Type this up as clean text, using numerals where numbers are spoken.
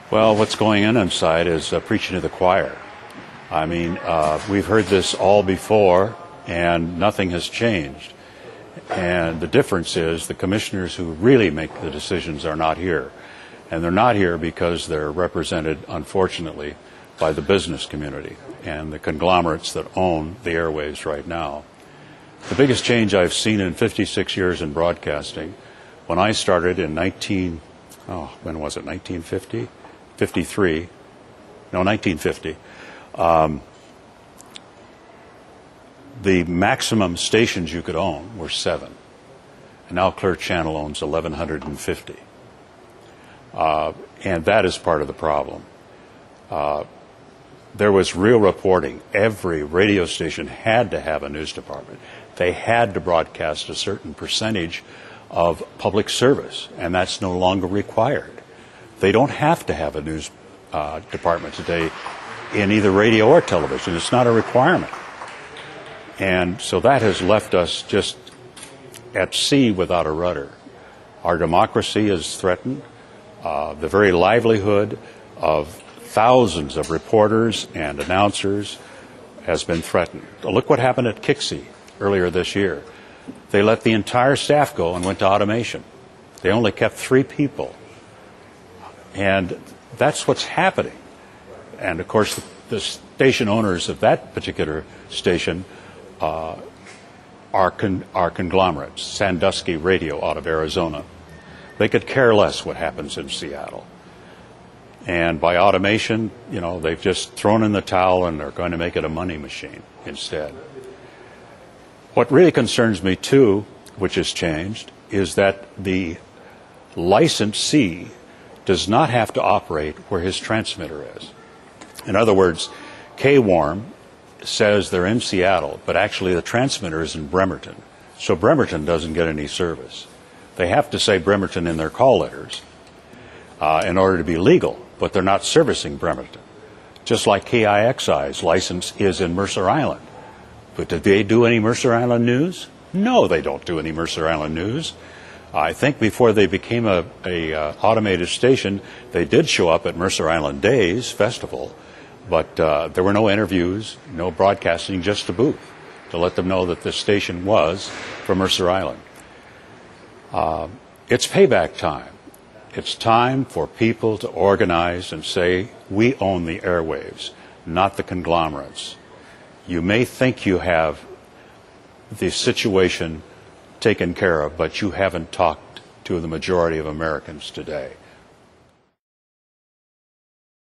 Well, what's going on inside is preaching to the choir. I mean, we've heard this all before, and nothing has changed. And the difference is the commissioners who really make the decisions are not here. And they're not here because they're represented, unfortunately, by the business community and the conglomerates that own the airwaves right now. The biggest change I've seen in 56 years in broadcasting, when I started in 1950? 53, no, 1950. The maximum stations you could own were 7. And now Clear Channel owns 1,150. And that is part of the problem. There was real reporting. Every radio station had to have a news department. They had to broadcast a certain percentage of public service, and that's no longer required. They don't have to have a news department today in either radio or television. It's not a requirement. And so that has left us just at sea without a rudder. Our democracy is threatened. The very livelihood of thousands of reporters and announcers has been threatened. Look what happened at Kixie earlier this year. They let the entire staff go and went to automation. They only kept 3 people. And that's what's happening. And of course, the station owners of that particular station are conglomerates. Sandusky Radio out of Arizona. They could care less what happens in Seattle. And by automation, you know, they've just thrown in the towel and they're going to make it a money machine instead. What really concerns me too, which has changed, is that the licensee does not have to operate where his transmitter is. In other words, K-Warm says they're in Seattle, but actually the transmitter is in Bremerton. So Bremerton doesn't get any service. They have to say Bremerton in their call letters in order to be legal, but they're not servicing Bremerton. Just like KIXI's license is in Mercer Island. But do they do any Mercer Island news? No, they don't do any Mercer Island news. I think before they became a automated station, they did show up at Mercer Island Days Festival, but there were no interviews, no broadcasting, just a booth to let them know that this station was from Mercer Island. It's payback time. It's time for people to organize and say, we own the airwaves, not the conglomerates. You may think you have the situation taken care of, but you haven't talked to the majority of Americans today.